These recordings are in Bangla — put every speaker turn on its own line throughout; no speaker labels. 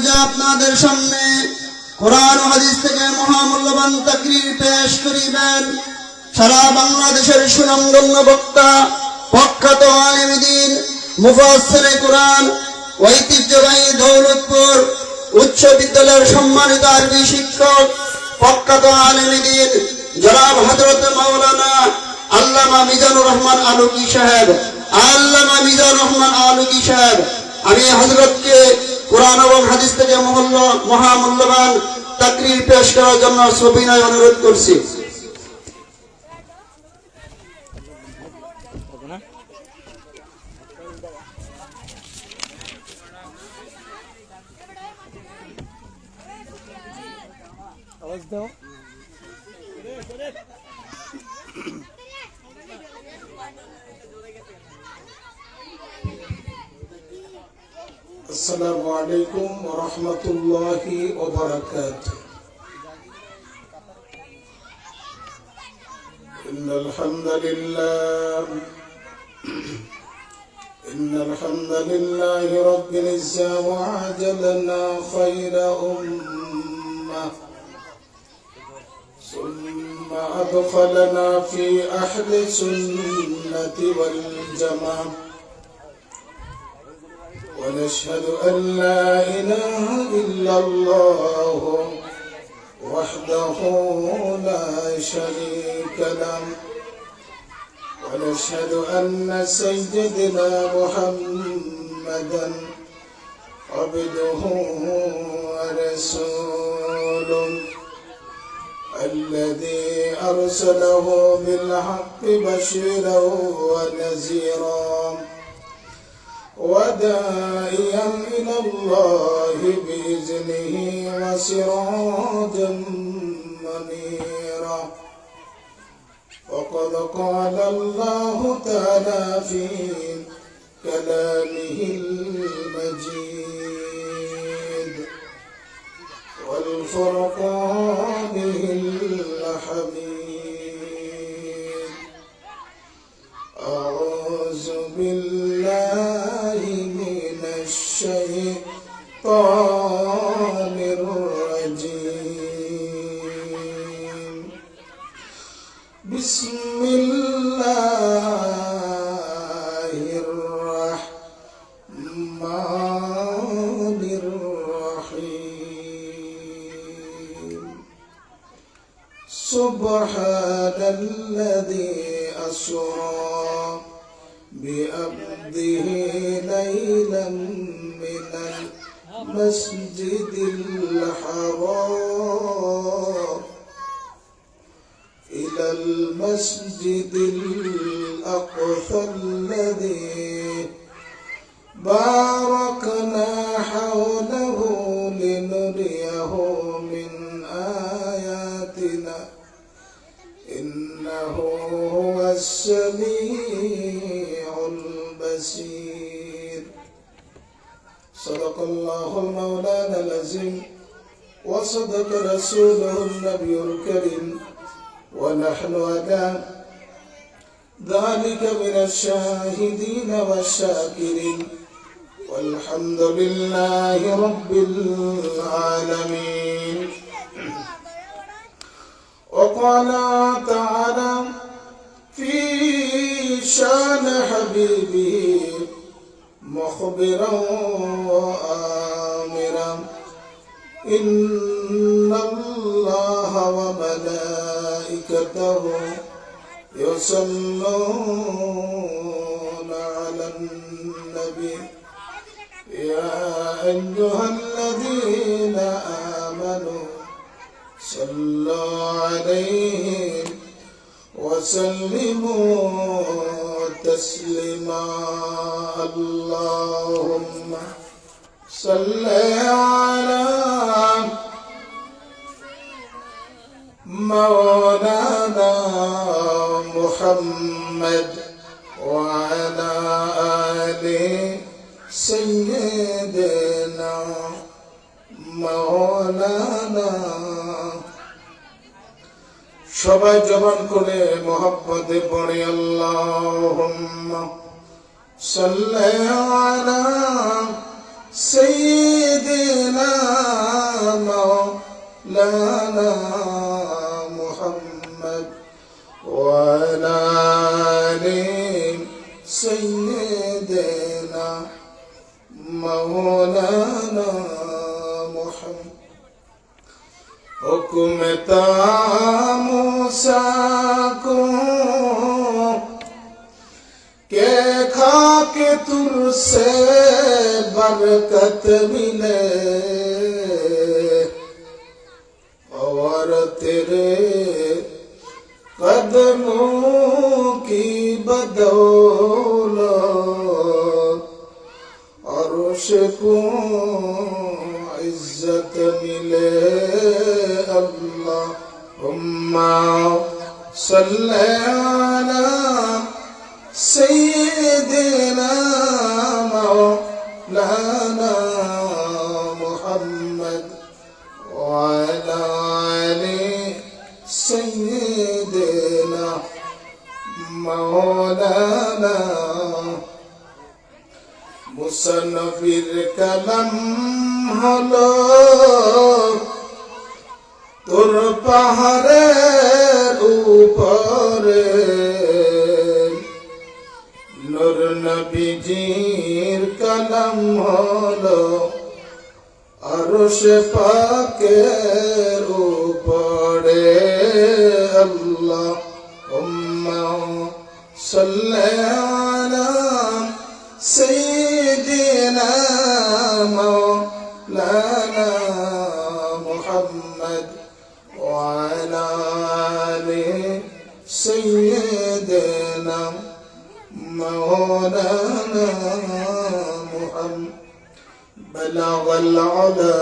আপনাদের সামনে কোরআন ও হাদিস থেকে মহামূল্যবান তাকরীর পেশ করিবেন সারা বাংলাদেশের সুনামধন্য বক্তা, প্রখ্যাত আলেম দ্বীন, মুফাসসিরে কোরআন, ঐতিহ্যবাহী দৌলতপুর উচ্চ বিদ্যালয়ের সম্মানিত আরবি শিক্ষক, প্রখ্যাত আলেম দ্বীন জনাব হযরত মাওলানা আল্লামা মিজানুর রহমান আলুকি সাহেব। আমি হযরতকে কোরআন এবং হাদিস থেকে মহামূল্যবান তাকরীর পেশ করার জন্য সবিনয় অনুরোধ করছি।
السلام عليكم ورحمة الله وبركاته. إن الحمد لله رب العزة وعجلنا خير أمة ثم أدخلنا في أهل السنة والجماعة ونشهد أن لا إله إلا الله وحده لا شريك له ونشهد أن سيدنا محمدا عبده ورسوله الذي أرسله بالحق بشيرا ونذيرا وداعيا إلى الله بإذنه وسراجا منيرا. وقد قال الله تعالى في كلامه المجيد والفرقانه الحميد. أعوذ بالله من الشيطان الرجيم. بسم الله الرحمن الرحيم. سبحان الذي أسرى بعبده ليلا من المسجد الحرام إلى المسجد الأقصى الذي باركنا حوله لنريه من آياتنا إنه هو السميع البصير. صدق الله المولانا العظيم وصدق رسوله النبي الكريم ونحن على ذلك من الشاهدين والشاكرين والحمد لله رب العالمين. وقال تعالى في شان حبيبه مخبرا وآمرا إن الله وملائكته يصلون على النبي يا أيها الذين آمنوا صلوا عليه وسلموا تسليما. اللهم صل على مولانا محمد وعلى آل سيدنا مولانا. সবাই জবান করে মোহাব্বতে পড়ে আল্লাহুম্মা সাল্লি আলা সাইয়্যিদিনা हुक्म था मूसा को के खा के तुरसे बरकत मिले और तेरे कदमों की बदौलत और उसको इज्जत मिले। अल्लाहुम्मा सल्ली अला सय्यिदिना मौलाना मुहम्मद व अला आलि सय्यिदिना मौलाना। मुसन्नफिर कलम हलो তোর পাহাড়ের উপরে নূর নবীজির কলম হলো আরশ পাকের উপরে। আল্লাহুম্মা সাল্লি আলা সাইয়্যিদিনা মাওলানা মুহাম্মদ وعلى آل سيدنا مولانا محمد بلغ العلا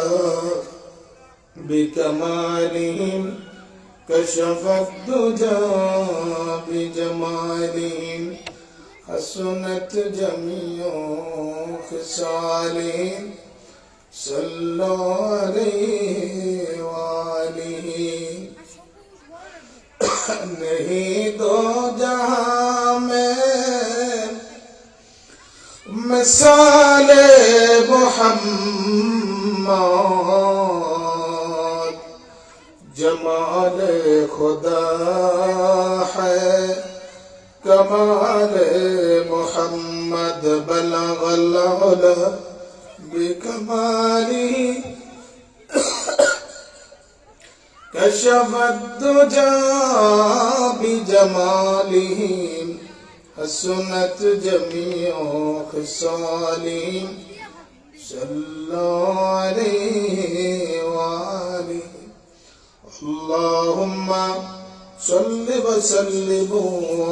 بكمالهم كشف الدجى بجمالهم حسنت جميع خصالهم صلوا عليه وآله नहीं दो जहां में मिसाले मोहम्मद जमाले खुदा है कमाले मोहम्मद बलगल उला बिकमाली कशफ الدجى بجماله حسنت جميع خصاله صلوا عليه وآله اللهم صل وسلم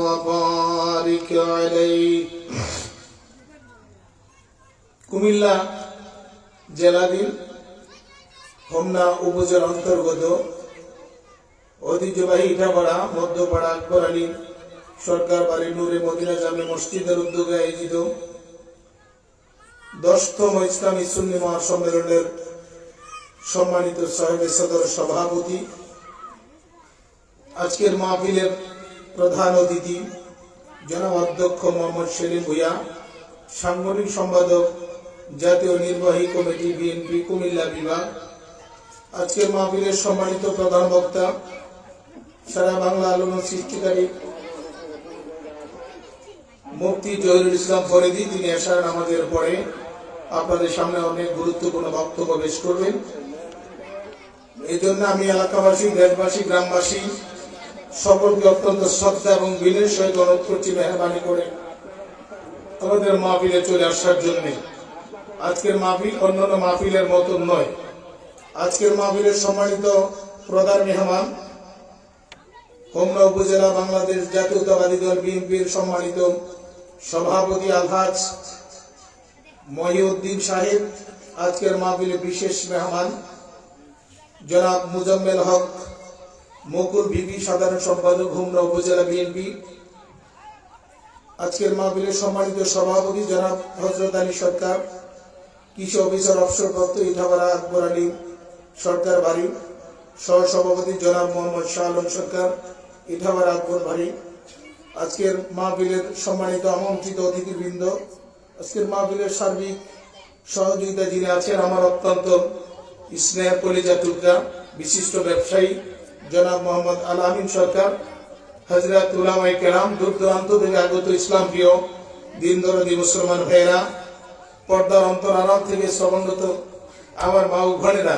وبارك عليه। কুমিল্লা জেলাধীন হোমনা উপজেলার অন্তর্গত ঐতিহ্যবাহী ইটাপাড়া মধ্যপাড়া আকবর আলী সরকার বাড়ি নূরে মদিনা জামে মসজিদের উদ্যোগে আয়োজিত 10তম ইসলামী সুন্নি মহাসম্মেলনের সম্মানিত সাহেব সদর সভাপতি, আজকের মাহফিলের প্রধান অতিথি জনাব অধ্যক্ষ মোহাম্মদ সেলিম ভূঁইয়া, সাংগঠনিক সম্পাদক জাতীয় নির্বাহী কমিটি বিএনপি কুমিল্লা বিভাগ, আজকের মাহফিলের সম্মানিত প্রধান বক্তা সারা বাংলা আলোড়ন সৃষ্টিকারী মুফতি জহিরুল ইসলাম ফরিদী, তিনি এশার নামাজের পরে আপনাদের সামনে অনেক গুরুত্বপূর্ণ বক্তব্য পেশ করবেন। এই জন্য আমি এলাকাবাসী, দেশবাসী, গ্রামবাসী সকলকে অত্যন্ত শ্রদ্ধা এবং বিনয়ের সহিত অনুরোধ করছি মেহরবানি করে আমাদের মাহফিলে চলে আসার জন্য। আজকের মাহফিল অন্যান্য মাহফিলের মতো নয়। আজকের মাহফিলের সম্মানিত প্রধান মেহমান হোমনা উপজেলা বাংলাদেশ জাতীয়তাবাদী দল বিএনপির সম্মানিত সভাপতি আলহাজ মহিউদ্দিন সাহেব। আজকের মাহফিলে বিশেষ মেহমান জনাব মুজাম্মেল হক মুকুল ভিপি, সাধারণ সম্পাদক হোমনা উপজেলা বিএনপি। আজকের মাহফিলের সম্মানিত সভাপতি জনাব হযরত আলী সরকার, কৃষি অফিসার অবসরপ্রাপ্ত ইটাপাড়া আকবর আলী সরকার বাড়ি। সহসভাপতি জনাব মোহাম্মদ শাহ আলম সরকার, ইটাপাড়া আকবর বাড়ি। আজকের মাহফিলের সম্মানিত আমন্ত্রিত অতিথিবৃন্দ, আজকের মাহফিলের সার্বিক সহযোগিতা যিনি আছেন আমার অত্যন্ত স্নেহ কলিজা টুকরা বিশিষ্ট ব্যবসায়ী জনাব মোহাম্মদ আল আমিন সরকার, হযরত উলামায়ে কেরাম, দূর দূরান্ত থেকে আগত ইসলাম প্রিয় দিন দরদি মুসলমান ভাইয়েরা, পর্দার অন্তরাল থেকে শ্রবণরত আমার মা ও বোনেরা,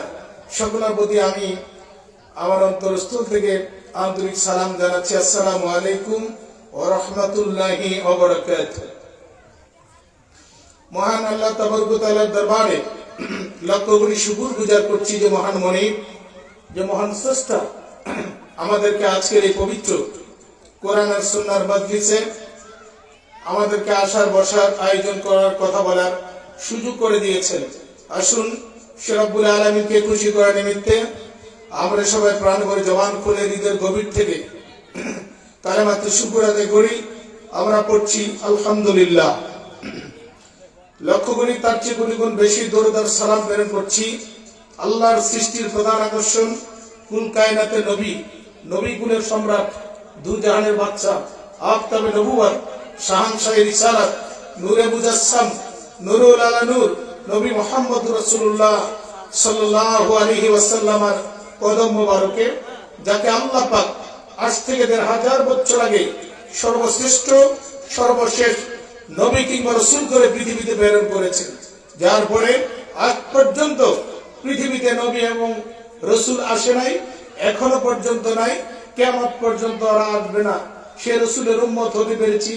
সকলের প্রতি আমি আমার অন্তরস্থল থেকে আন্তরিক সালাম জানাচ্ছি। আসসালামু আলাইকুম ওয়া রাহমাতুল্লাহি ওয়া বারাকাতুহু। মহান আল্লাহ তাবারক ওয়া তাআলার দরবারে লক্ষ কোটি শুকর গুজার করছি যে মহান মনিব, যে মহান স্রষ্টা আমাদেরকে আজকের এই পবিত্র কোরআন আর সুন্নাহর মজলিসে আমাদেরকে আসার বসার আয়োজন করার, কথা বলার সুযোগ করে দিয়েছেন। আসুন সে রব্বুল আলামিনকে খুশি করার নিমিত্তে আমরা সবাই প্রাণ ভরে জবান খুলে হৃদয়ের গভীর থেকে কালেমাতে শুকর আদায় করি। আমরা পড়ছি আলহামদুলিল্লাহ। লক্ষ কোটি তার চেয়ে কোটি গুণ বেশি দরুদ আর সালাম প্রেরণ করছি আল্লাহর সৃষ্টির প্রধান আকর্ষণ, কুল কায়নাতের নবী, নবী কুলের সম্রাট, দু জাহানের বাদশা, আফতাবে নবুয়ত, শাহানশাহে রিসালাত, নূরে মুজাসসাম, নূরুল আলা নূর, নবী মুহাম্মদ রাসূলুল্লাহ সাল্লাল্লাহু আলাইহি ওয়াসাল্লামের কদম মোবারকে, যাকে আল্লাহ পাক আজ থেকে ১৫০০ বছর আগে সর্বশ্রেষ্ঠ সর্বশেষ নবী কিংবা রাসূল করে পৃথিবীতে প্রেরণ করেছেন, যার পরে আজ পর্যন্ত পৃথিবীতে নবী এবং রাসূল আসে নাই, এখনো পর্যন্ত নাই, কিয়ামত পর্যন্ত আর আসবে না। সে রাসূলের উম্মত হতে পেরেছি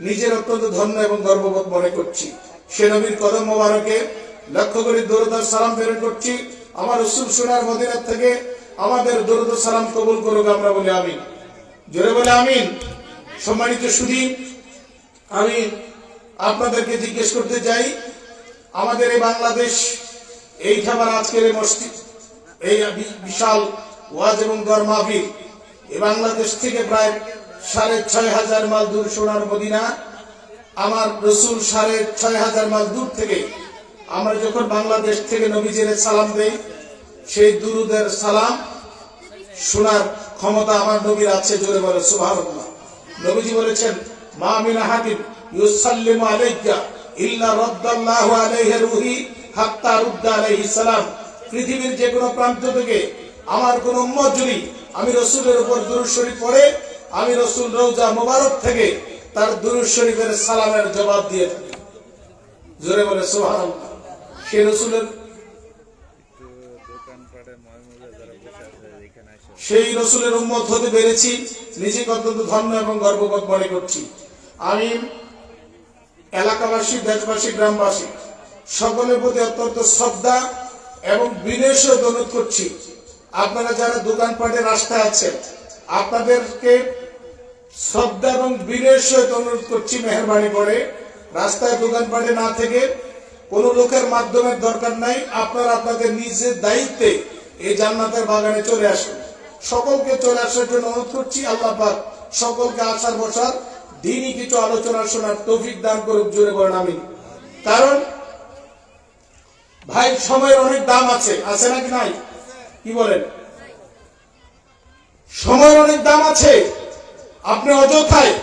নিজের অত্যন্ত ধন্য এবং গর্ববোধ মনে করছি। সে নবীর কদম মোবারকে লক্ষ কোটি দরুদ আর সালাম প্রেরণ করছি। আমার রাসূল সোনার মদিনা থেকে আমাদের দরুদ ও সালাম কবুল করুক, আমরা বলি আমিন। জোরে বলে আমিন। সম্মানিত সুধী, আমি আপনাদেরকে জিজ্ঞেস করতে চাই, আমাদের এই বাংলাদেশ, এইটা আবার আজকের এই মসজিদ, এই বিশাল ওয়াজ এবং দোয়ার মাহফিল, এই বাংলাদেশ থেকে প্রায় ৬৫০০ মাইল দূর সোনার মদিনা, আমার রাসূল ৬৫০০ মাইল দূর থেকে আমরা যখন বাংলাদেশ থেকে নবীজির সালাম দেই, সেই দুরুদের সালাম শোনার ক্ষমতা আমার নবীর আছে। জোরে বলে সুবহানাল্লাহ। নবীজি বলেছেন, মা মিন আহাদিন ইউসাল্লিমু আলাইকা ইল্লা রাদ্দাল্লাহু আলাইহি রূহি হাত্তা রুদ্দা আলাইহিস সালাম। পৃথিবীর যে কোনো প্রান্ত থেকে আমার কোন উম্মত যদি আমি রাসূলের উপর দুরূদ শরীফ পড়ে, আমি রাসূল রওজা মোবারক থেকে তার দুরূদ শরীফের সালামের জবাব দিয়ে থাকি। জোরে বলে সুবহানাল্লাহ। সেই রাসূলের, সেই রাসূলের উম্মত হতে পেরেছি, নিজেকে অত্যন্ত ধন্য এবং গর্ববোধ মনে করছি। আমি এলাকাবাসী, দেশবাসী, গ্রামবাসী সকলের প্রতি অত্যন্ত শ্রদ্ধা এবং বিনয়ের সাথে অনুরোধ করছি, আপনারা যারা দোকানপাটে রাস্তায় আছেন, আপনাদেরকে শ্রদ্ধা এবং বিনয়ের সাথে অনুরোধ করছি, মেহেরবানি করে রাস্তায় দোকানপাটে না থেকে কোন লোকের মাধ্যমে দরকার নাই, আপনারা আপনাদের নিজের দায়িত্বে এই জান্নাতের বাগানে চলে আসুন। সকলকে চলে আসার জন্য অনুরোধ করছি। আল্লাহ পাক সকলকে আসার বসার দিনই কিছু আলোচনা শোনার তৌফিক দান করুক। জোরে বলেন আমিন। কারণ ভাই, সময়ের অনেক দাম আছে, আছে নাকি নাই? কি বলেন? সময়ের অনেক দাম আছে। আপনি অযথায়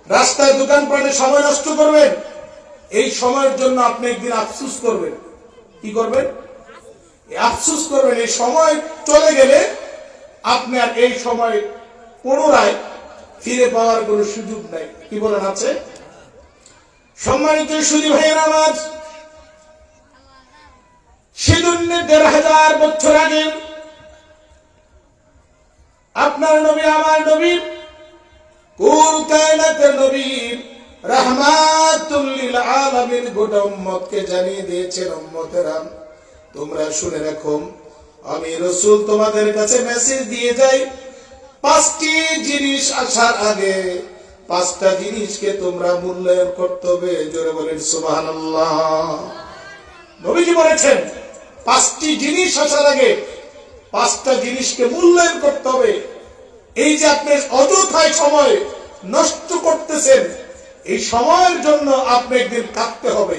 রাস্তায় দোকানপাটে সময় নষ্ট করবেন, এই সময়ের জন্য আপনি একদিন আফসোস করবেন। কি করবেন? আফসোস করবেন। এই সময় চলে গেলে আপনি আর এই সময় পুনরায় ফিরে পাওয়ার কোন সুযোগ নাই। কি বলেন? আছে। সম্মানিত সুধী ভাইয়ের আমার, সেজন্য ১৫০০ বছর আগে আপনার নবী, আমার নবী, কুল কায়নাতের নবী, রাহমাতুল লিল আলামিন গোটা উম্মতকে জানিয়ে দিয়েছেন, উম্মতেরা তোমরা শুনে রাখো, আমি রাসূল তোমাদের কাছে মেসেজ দিয়ে যাই, ৫টি জিনিস আসার আগে ৫টা জিনিসকে তোমরা মূল্যায়ন করতে হবে। জোরে বলেন সুবহানাল্লাহ। নবীজি বলেছেন, ৫টি জিনিস আসার আগে ৫টা জিনিসকে মূল্যায়ন করতে হবে। এই যে আপনি অযথায় সময় নষ্ট করতেছেন, এই সময়ের জন্য আপনি একদিন কাঁদতে হবে।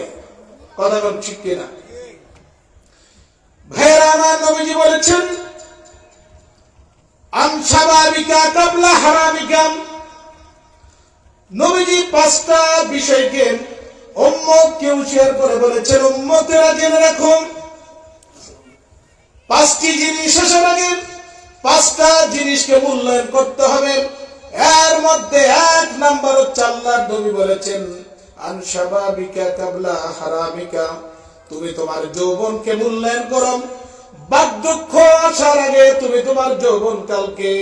কথা বল ঠিক কিনা? ভাইয়েরা আমার, নবীজি বলেছেন, আন শাবাবিকা কাবলা হারামিকা। নবীজি ৫টা বিষয়কে উম্মতকে হুঁশিয়ার করে বলেছেন, উম্মতেরা জেনে রাখুন, ৫টি জিনিস আসার আগে ৫টা জিনিসকে মূল্যায়ন করতে হবে। এর মধ্যে ১ নাম্বার হচ্ছে, আল্লাহর নবী বলেছেন, আন শাবাবিকা কাবলা হারামিকা। তুমি তোমার যৌবনকে মূল্যায়ন করো, বার্ধক্য আসার আগে তুমি তোমার যৌবন কালকে,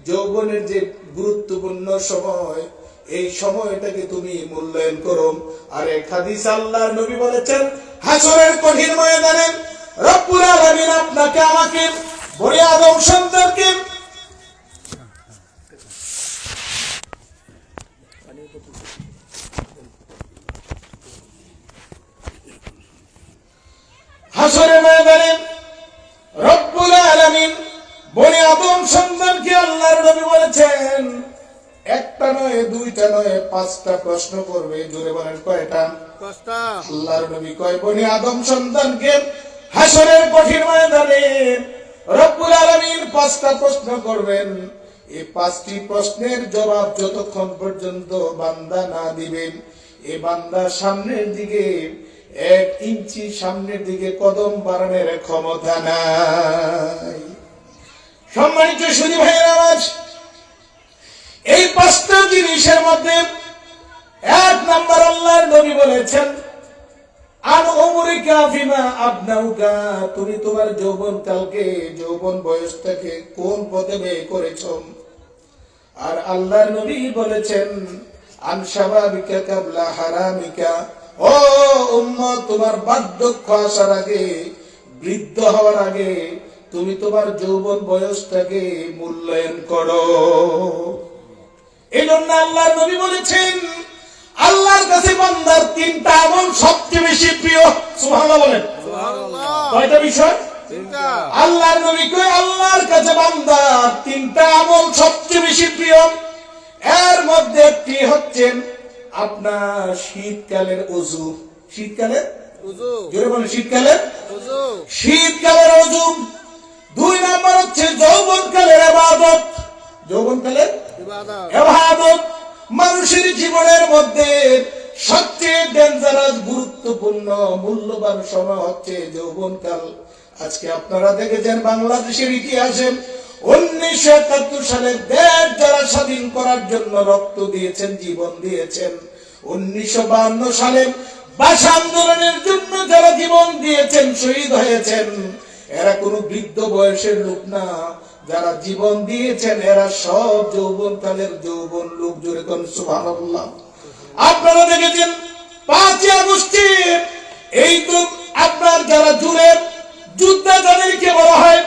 যৌবনের যে গুরুত্বপূর্ণ সময়, এই সময়টাকে তুমি মূল্যায়ন করো। আর এক হাদিস আল্লাহর নবী বলেছেন, হাসরের কঠিন ময়দানে রব্বুল আলামিন আপনাকে আমাকে বনি আদম সন্তানকে হাসরের ময়দানে রব্বুল আলামিন বনি আদম সন্তানকে আল্লাহর নবী বলেছেন, একটা নয়, দুইটা নয়, 5টা প্রশ্ন করবে। জোরে বলেন কয়টা? আল্লাহর নবী কয়, বনি আদম সন্তানকে হাসরের কঠিন ময়দানে রব্বুল আলামিন 5টা প্রশ্ন করবেন। এই 5টি প্রশ্নের জবাব যতক্ষণ পর্যন্ত বান্দা না দিবে, এই বান্দা সামনের দিকে 1 ইঞ্চি সামনের দিকে কদম বাড়ানোর ক্ষমতা নাই। সম্মানিত সুধী ভাইয়ের আওয়াজ, এই 5টা জিনিসের মধ্যে 1 নাম্বার আল্লাহর নবী বলেছেন, আন উমরিকা ফিমা আবনাউকা, তুমি তোমার যৌবন কালকে, যৌবন বয়সটাকে কোন পথে ব্যয় করেছো। আর আল্লাহর নবী বলেছেন, আন শাবাবিকা কাবলা হারামিকা, ও উম্মত, তোমার বার্ধক্য আসার আগে, বৃদ্ধ হওয়ার আগে তুমি তোমার যৌবন বয়সটাকে মূল্যায়ন করো। এই জন্য আল্লাহর নবী বলেছেন, আল্লাহর কাছে বান্দার 3টা আমল সবচেয়ে বেশি প্রিয়। সুবহানাল্লাহ বলেন। কয়টা বিষয়? আল্লাহর নবী কয়, আল্লাহর কাছে বান্দার 3টা আমল সবচেয়ে বেশি প্রিয়। এর মধ্যে একটি হচ্ছে আপনার শীতকালের ওযু। শীতকালের ওযু, জোরে বলেন, শীতকালের ওযু। শীতকালের ওযু। 2 নাম্বার হচ্ছে যৌবনকালের ইবাদত। যৌবনকালের ইবাদত মানুষের জীবনের মধ্যে সবচেয়ে ডেঞ্জারাস, গুরুত্বপূর্ণ, মূল্যবান সময় হচ্ছে যৌবনকাল। আজকে আপনারা দেখেছেন বাংলাদেশের ইতিহাসে 1971 সালে দেশ যারা স্বাধীন করার জন্য রক্ত দিয়েছেন, জীবন দিয়েছেন, 1952 সালে ভাষা আন্দোলনের জন্য যারা জীবন দিয়েছেন, শহীদ হয়েছেন, এরা কোনো বৃদ্ধ বয়সের লোক না। যারা জীবন দিয়েছেন এরা সব যৌবনকালের যৌবন লোক। জোরে কোন সুবহানাল্লাহ। আপনারা দেখেছেন 5 আগস্টে, এই তো আপনার যারা জুড়ে যোদ্ধা যাদেরকে বলা হয়,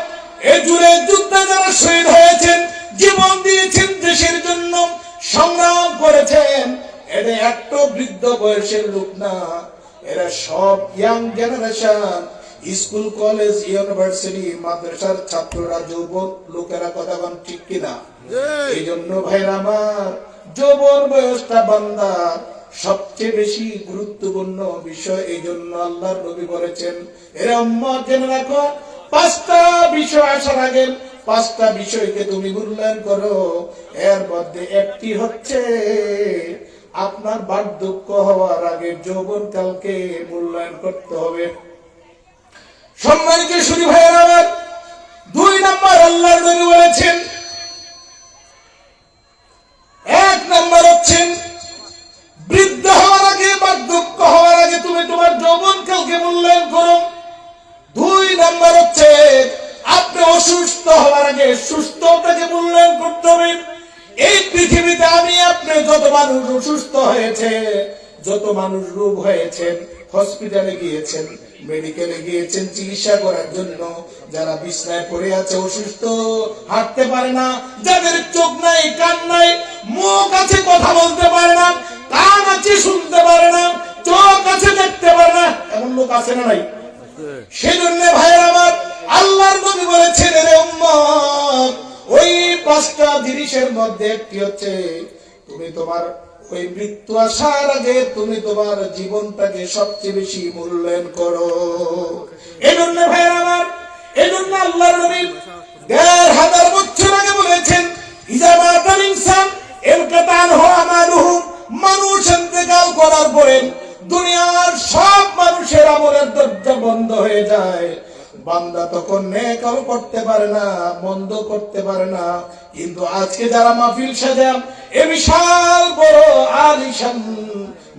এই জুড়ে যোদ্ধা যারা শহীদ হয়েছেন, জীবন দিয়েছেন, দেশের জন্য সংগ্রাম করেছেন, এরা একটা বৃদ্ধ বয়সের লোক না। এরা সব young generation, school, college, university, মাদ্রাসার ছাত্ররা, যুবক লোকেরা। কথা বলেন ঠিক কিনা? এই জন্য ভাইরা আমার, যৌবন বয়সটা বান্দার সবচেয়ে বেশি গুরুত্বপূর্ণ বিষয়। এই জন্য আল্লাহর নবী বলেছেন, এরা উম্মত জেনে রাখো, 5টা বিষয় আসার আগে 5টা বিষয়কে তুমি মূল্যায়ন করো। এর মধ্যে একটি হচ্ছে আপনার বার্ধক্য হওয়ার আগে যৌবনকালকে মূল্যায়ন করতে হবে। সম্মানিত সুধী ভাইয়েরা আমার, 2 নাম্বার আল্লাহর নবী বলেছেন, 1 নাম্বার হচ্ছে বৃদ্ধ হওয়ার আগে, বার্ধক্য হওয়ার আগে তুমি তোমার যৌবনকালকে মূল্যায়ন করো। 2 নাম্বার হচ্ছে আপনি অসুস্থ হওয়ার আগে সুস্থতাকে মূল্যায়ন করতে হবে। এই পৃথিবীতে আমি আপনি যত মানুষ অসুস্থ হয়েছে, যত মানুষ রোগ হয়েছেন, হসপিটালে গিয়েছেন, মেডিকেলে গিয়েছেন চিকিৎসা করার জন্য, যারা বিছনায় পড়ে আছে অসুস্থ, হাঁটতে পারে না, যাদের চোখ নাই, কান নাই, মুখ আছে কথা বলতে পারে না, কান আছে শুনতে পারে না, চোখ আছে দেখতে পারে না, এমন লোক আছে না নাই? সেজন্য ভাইয়ের আমার, আল্লাহর নবী বলেছেন, রে উম্মত, ওই 5টা জিনিসের মধ্যে একটি হচ্ছে তুমি তোমার ওই মৃত্যু আসার আগে তুমি তোমার জীবনটাকে সবচেয়ে বেশি মূল্যায়ন করো। এই জন্য ভাইয়ের আমার, এই জন্য আল্লাহর নবী 1500 বছর আগে বলেছেন, ইজা মাতাল ইনসান ইনকাতান হুয়া আমালুহু, মানুষ ইন্তেকাল করার পরে দুনিয়ার সব মানুষের আমলের দরজা বন্ধ হয়ে যায়। বান্দা তখন নেক আমল করতে পারে না, মন্দ করতে পারে না। কিন্তু আজকে যারা মাহফিল সাজান, এই বিশাল বড় আলিশান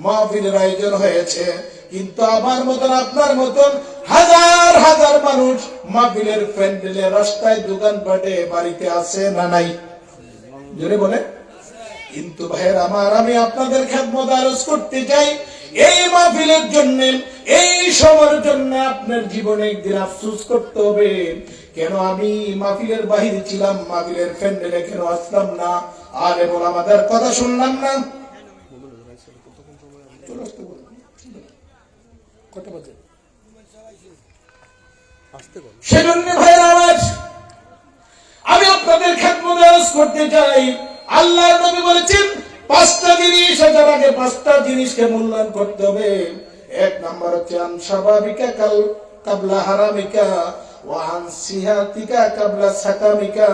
মাহফিলের আয়োজন হয়েছে, কিন্তু আমার মতন আপনার মতন হাজার হাজার মানুষ মানুষ মাহফিলের প্যান্ডেলে, রাস্তায়, দোকানপাটে, বাড়িতে আছে না নাই? জোরে বলে। কিন্তু ভাইয়ের আমার, আমি আপনাদের খেদমত আরজ করতে চাই, এই মাহফিলের জন্য, এই সময়ের জন্য আপনার জীবনে একদিন আফসোস করতে হবে, কেন আমি মাহফিলের বাহিরে ছিলাম, মাহফিলের প্যান্ডেলে কেন আসলাম না, আর এবং আমাদের কথা শুনলাম না। সেজন্য ভাইয়ের আমার, আমি আপনাদের খেদমত আরজ করতে চাই, আল্লাহর নবী বলেছেন 5টা জিনিস, এটার আগে 5টা জিনিসকে মূল্যায়ন করতে হবে। 1 নাম্বার হচ্ছে আন স্বাভাবিকা কাবলা হারামিকা ওয়া আন সিহাতিকা কাবলা সাকামিকা।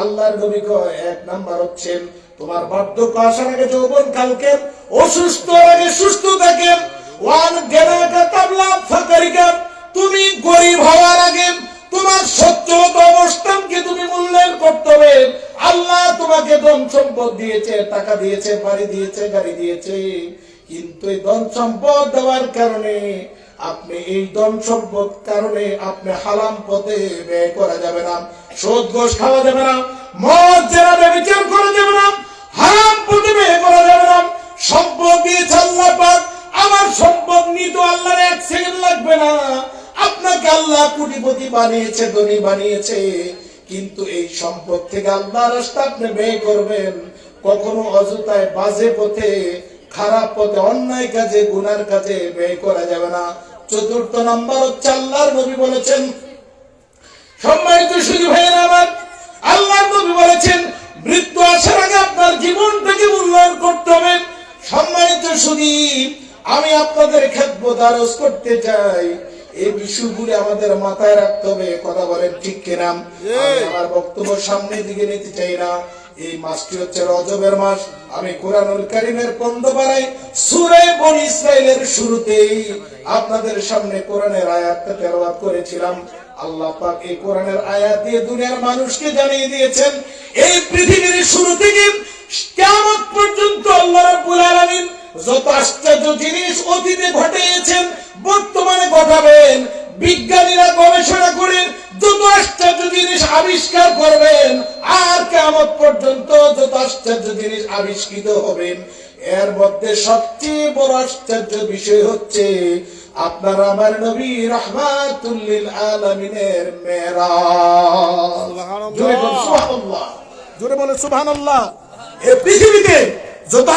আল্লাহর নবী কয় 1 নাম্বার হচ্ছে তোমার বার্ধক্য আসার আগে যৌবন কালকে, অসুস্থ আগে সুস্থ থাকে, ওয়া আন গিনাকা কাবলা ফাকরিকা, তুমি গরিব হওয়ার আগে তোমার সচ্ছলতা অবস্থানকে তুমি মূল্যায়ন করতে হবে। আল্লাহ তোমাকে ধন সম্পদ দিয়েছে, টাকা দিয়েছে, বাড়ি দিয়েছে, গাড়ি দিয়েছে, কিন্তু এই ধন সম্পদ দেওয়ার কারণে আপনি, এই ধন সম্পদ কারণে আপনি হারাম পথে ব্যয় করা যাবে না, সুদ ঘুষ খাওয়া যাবে না, মদ জেনা ব্যভিচার করা যাবে না, হারাম পথে ব্যয় করা যাবে না। সম্পদ দিয়েছে আল্লাহ পাক, আমার সম্পদ নিতে আল্লাহর 1 সেকেন্ড লাগবে না। আপনাকে আল্লাহ কোটিপতি বানিয়েছে, ধনী বানিয়েছে, কিন্তু এই সম্পদ থেকে আল্লাহর রাস্তা আপনি ব্যয় করবেন, কখনো অযথায় বাজে পথে, খারাপ পথে, অন্যায় কাজে, গুনার কাজে ব্যয় করা যাবে না। 4 নম্বর হচ্ছে আল্লাহর নবী বলেছেন, সম্মানিত সুধী ভাইয়েরা আমার, আল্লাহর নবী বলেছেন মৃত্যু আসার আগে আপনার জীবনটাকে মূল্যায়ন করতে হবে। সম্মানিত সুধী, আমি আপনাদের খেদমত আরজ করতে চাই, এই বিষয়গুলি আমাদের মাথায় রাখতে হবে। কথা বলেন ঠিক কিনা? আমি আমার বক্তব্য সামনের দিকে নিতে চাই না। এই মাসটি হচ্ছে রজবের মাস। আমি কোরআনুল কারীমের 15 পারায় সূরা বনী ইসরাঈলের শুরুতেই আপনাদের সামনে কোরআনের আয়াতটা তেলাওয়াত করেছিলাম। আল্লাহ পাক এই কোরআনের আয়াত দিয়ে দুনিয়ার মানুষকে জানিয়ে দিয়েছেন, এই পৃথিবীর শুরু থেকে কিয়ামত পর্যন্ত আল্লাহ রাব্বুল আলামিন যত আশ্চর্য জিনিস অতীতে ঘটিয়েছেন, বর্তমানে ঘটাবেন, বিজ্ঞানীরা গবেষণা করে যত আশ্চর্য জিনিস আবিষ্কার করবেন, আর কিয়ামত পর্যন্ত যত আশ্চর্য জিনিস আবিষ্কৃত হবেন, এর মধ্যে সবচেয়ে বড় আশ্চর্য বিষয় হচ্ছে আপনার আমার নবী রাহমাতুল লিল আলামিনের মেরাজ। জোরে বলেন সুবহানাল্লাহ, জোরে বলেন সুবহানাল্লাহ। এই পৃথিবীতে যত